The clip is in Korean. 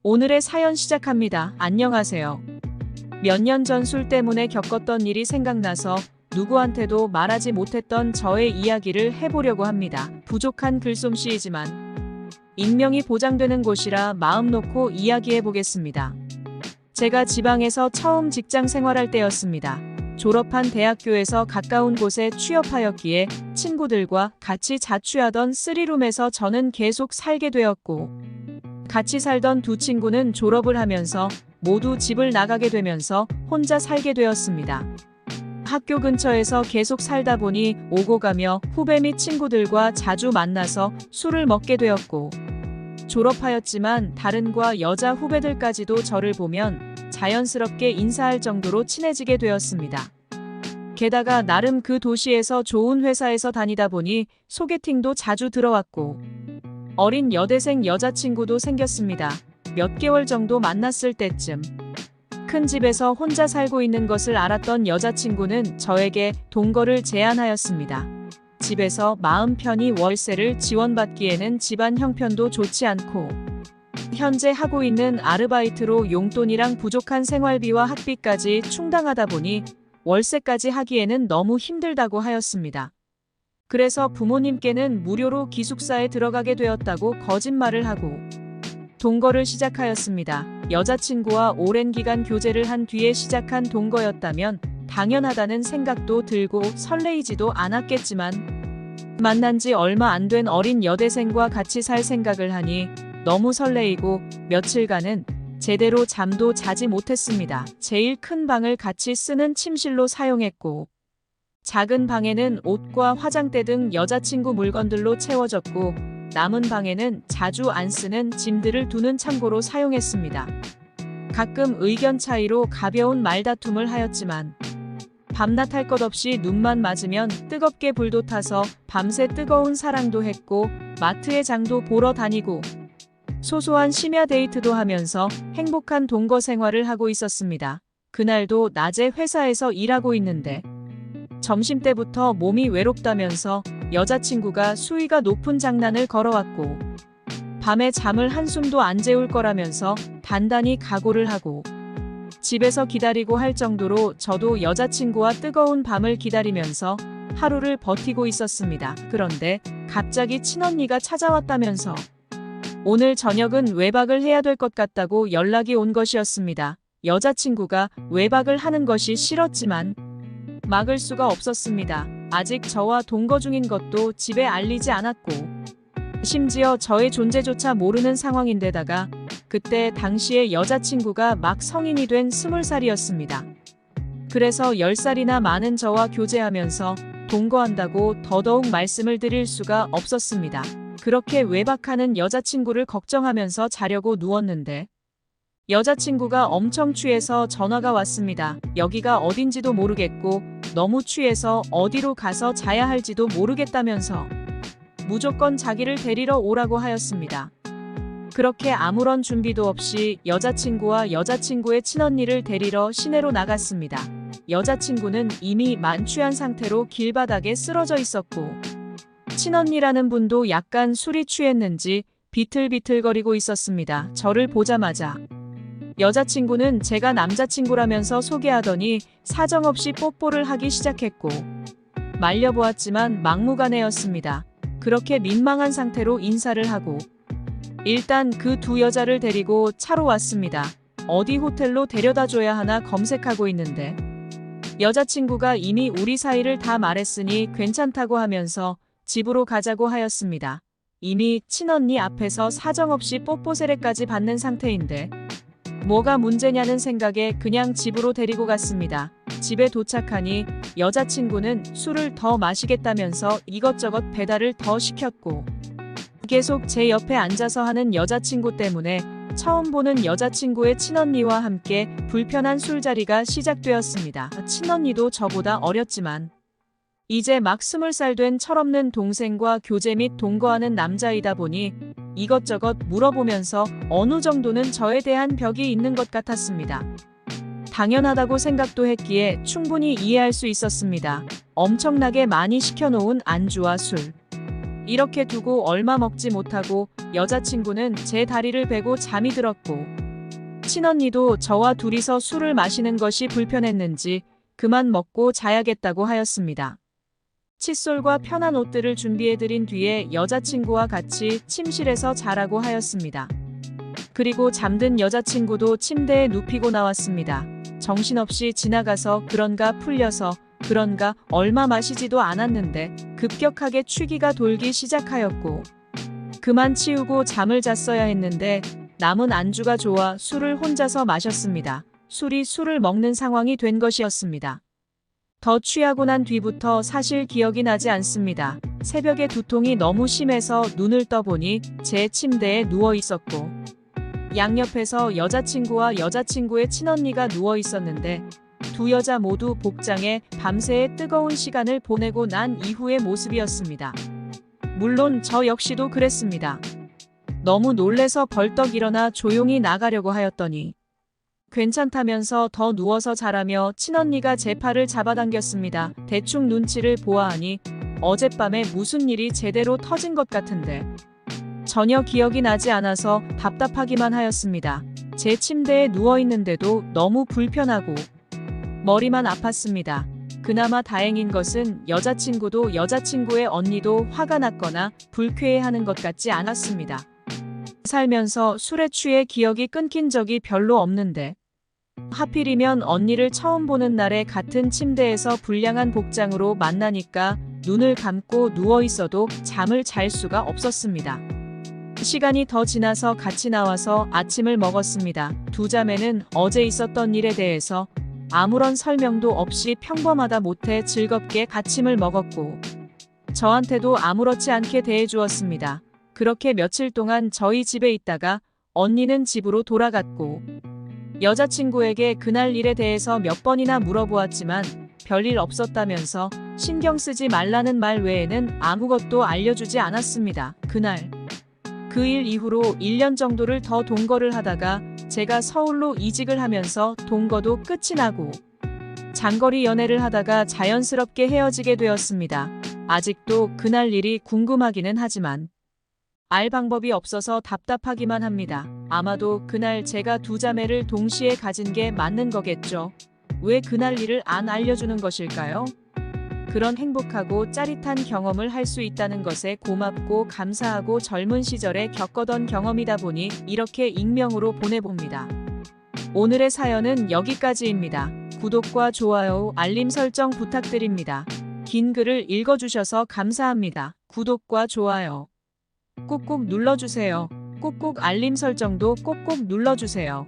오늘의 사연 시작합니다. 안녕하세요. 몇 년 전 술 때문에 겪었던 일이 생각나서 누구한테도 말하지 못했던 저의 이야기를 해보려고 합니다. 부족한 글솜씨이지만 익명이 보장되는 곳이라 마음 놓고 이야기해보겠습니다. 제가 지방에서 처음 직장 생활할 때였습니다. 졸업한 대학교에서 가까운 곳에 취업하였기에 친구들과 같이 자취하던 3룸에서 저는 계속 살게 되었고, 같이 살던 두 친구는 졸업을 하면서 모두 집을 나가게 되면서 혼자 살게 되었습니다. 학교 근처에서 계속 살다 보니 오고 가며 후배 및 친구들과 자주 만나서 술을 먹게 되었고, 졸업하였지만 다른 과 여자 후배들까지도 저를 보면 자연스럽게 인사할 정도로 친해지게 되었습니다. 게다가 나름 그 도시에서 좋은 회사에서 다니다 보니 소개팅도 자주 들어왔고, 어린 여대생 여자친구도 생겼습니다. 몇 개월 정도 만났을 때쯤 큰 집에서 혼자 살고 있는 것을 알았던 여자친구는 저에게 동거를 제안하였습니다. 집에서 마음 편히 월세를 지원받기에는 집안 형편도 좋지 않고, 현재 하고 있는 아르바이트로 용돈이랑 부족한 생활비와 학비까지 충당하다 보니 월세까지 하기에는 너무 힘들다고 하였습니다. 그래서 부모님께는 무료로 기숙사에 들어가게 되었다고 거짓말을 하고 동거를 시작하였습니다. 여자친구와 오랜 기간 교제를 한 뒤에 시작한 동거였다면 당연하다는 생각도 들고 설레이지도 않았겠지만, 만난 지 얼마 안 된 어린 여대생과 같이 살 생각을 하니 너무 설레이고 며칠간은 제대로 잠도 자지 못했습니다. 제일 큰 방을 같이 쓰는 침실로 사용했고, 작은 방에는 옷과 화장대 등 여자친구 물건들로 채워졌고, 남은 방에는 자주 안 쓰는 짐들을 두는 창고로 사용했습니다. 가끔 의견 차이로 가벼운 말다툼을 하였지만 밤낮 할 것 없이 눈만 맞으면 뜨겁게 불도 타서 밤새 뜨거운 사랑도 했고, 마트에 장도 보러 다니고 소소한 심야 데이트도 하면서 행복한 동거 생활을 하고 있었습니다. 그날도 낮에 회사에서 일하고 있는데 점심때부터 몸이 외롭다면서 여자친구가 수위가 높은 장난을 걸어왔고, 밤에 잠을 한숨도 안 재울 거라면서 단단히 각오를 하고 집에서 기다리고 할 정도로 저도 여자친구와 뜨거운 밤을 기다리면서 하루를 버티고 있었습니다. 그런데 갑자기 친언니가 찾아왔다면서 오늘 저녁은 외박을 해야 될 것 같다고 연락이 온 것이었습니다. 여자친구가 외박을 하는 것이 싫었지만 막을 수가 없었습니다. 아직 저와 동거 중인 것도 집에 알리지 않았고, 심지어 저의 존재조차 모르는 상황인데다가 그때 당시에 여자친구가 막 성인이 된 20살이었습니다. 그래서 10살이나 많은 저와 교제하면서 동거한다고 더더욱 말씀을 드릴 수가 없었습니다. 그렇게 외박하는 여자친구를 걱정하면서 자려고 누웠는데 여자친구가 엄청 취해서 전화가 왔습니다. 여기가 어딘지도 모르겠고 너무 취해서 어디로 가서 자야 할지도 모르겠다면서 무조건 자기를 데리러 오라고 하였습니다. 그렇게 아무런 준비도 없이 여자친구와 여자친구의 친언니를 데리러 시내로 나갔습니다. 여자친구는 이미 만취한 상태로 길바닥에 쓰러져 있었고, 친언니라는 분도 약간 술이 취했는지 비틀비틀거리고 있었습니다. 저를 보자마자 여자친구는 제가 남자친구라면서 소개하더니 사정없이 뽀뽀를 하기 시작했고, 말려보았지만 막무가내였습니다. 그렇게 민망한 상태로 인사를 하고 일단 그 두 여자를 데리고 차로 왔습니다. 어디 호텔로 데려다줘야 하나 검색하고 있는데 여자친구가 이미 우리 사이를 다 말했으니 괜찮다고 하면서 집으로 가자고 하였습니다. 이미 친언니 앞에서 사정없이 뽀뽀 세례까지 받는 상태인데 뭐가 문제냐는 생각에 그냥 집으로 데리고 갔습니다. 집에 도착하니 여자친구는 술을 더 마시겠다면서 이것저것 배달을 더 시켰고, 계속 제 옆에 앉아서 하는 여자친구 때문에 처음 보는 여자친구의 친언니와 함께 불편한 술자리가 시작되었습니다. 친언니도 저보다 어렸지만 이제 막 20살 된 철없는 동생과 교제 및 동거하는 남자이다 보니 이것저것 물어보면서 어느 정도는 저에 대한 벽이 있는 것 같았습니다. 당연하다고 생각도 했기에 충분히 이해할 수 있었습니다. 엄청나게 많이 시켜놓은 안주와 술, 이렇게 두고 얼마 먹지 못하고 여자친구는 제 다리를 베고 잠이 들었고, 친언니도 저와 둘이서 술을 마시는 것이 불편했는지 그만 먹고 자야겠다고 하였습니다. 칫솔과 편한 옷들을 준비해드린 뒤에 여자친구와 같이 침실에서 자라고 하였습니다. 그리고 잠든 여자친구도 침대에 눕히고 나왔습니다. 정신없이 지나가서 그런가 풀려서 그런가 얼마 마시지도 않았는데 급격하게 취기가 돌기 시작하였고, 그만 치우고 잠을 잤어야 했는데 남은 안주가 좋아 술을 혼자서 마셨습니다. 술이 술을 먹는 상황이 된 것이었습니다. 더 취하고 난 뒤부터 사실 기억이 나지 않습니다. 새벽에 두통이 너무 심해서 눈을 떠보니 제 침대에 누워 있었고, 양옆에서 여자친구와 여자친구의 친언니가 누워 있었는데 두 여자 모두 복장에 밤새의 뜨거운 시간을 보내고 난 이후의 모습이었습니다. 물론 저 역시도 그랬습니다. 너무 놀래서 벌떡 일어나 조용히 나가려고 하였더니 괜찮다면서 더 누워서 자라며 친언니가 제 팔을 잡아당겼습니다. 대충 눈치를 보아하니 어젯밤에 무슨 일이 제대로 터진 것 같은데 전혀 기억이 나지 않아서 답답하기만 하였습니다. 제 침대에 누워있는데도 너무 불편하고 머리만 아팠습니다. 그나마 다행인 것은 여자친구도 여자친구의 언니도 화가 났거나 불쾌해하는 것 같지 않았습니다. 살면서 술에 취해 기억이 끊긴 적이 별로 없는데 하필이면 언니를 처음 보는 날에 같은 침대에서 불량한 복장으로 만나니까 눈을 감고 누워 있어도 잠을 잘 수가 없었습니다. 시간이 더 지나서 같이 나와서 아침을 먹었습니다. 두 자매는 어제 있었던 일에 대해서 아무런 설명도 없이 평범하다 못해 즐겁게 아침을 먹었고, 저한테도 아무렇지 않게 대해주었습니다. 그렇게 며칠 동안 저희 집에 있다가 언니는 집으로 돌아갔고, 여자친구에게 그날 일에 대해서 몇 번이나 물어보았지만 별일 없었다면서 신경 쓰지 말라는 말 외에는 아무것도 알려주지 않았습니다. 그날 그 일 이후로 1년 정도를 더 동거를 하다가 제가 서울로 이직을 하면서 동거도 끝이 나고 장거리 연애를 하다가 자연스럽게 헤어지게 되었습니다. 아직도 그날 일이 궁금하기는 하지만 알 방법이 없어서 답답하기만 합니다. 아마도 그날 제가 두 자매를 동시에 가진 게 맞는 거겠죠. 왜 그날 일을 안 알려주는 것일까요? 그런 행복하고 짜릿한 경험을 할 수 있다는 것에 고맙고 감사하고 젊은 시절에 겪었던 경험이다 보니 이렇게 익명으로 보내봅니다. 오늘의 사연은 여기까지입니다. 구독과 좋아요, 알림 설정 부탁드립니다. 긴 글을 읽어주셔서 감사합니다. 구독과 좋아요 꾹꾹 눌러주세요. 꾹꾹 알림 설정도 꼭꼭 눌러주세요.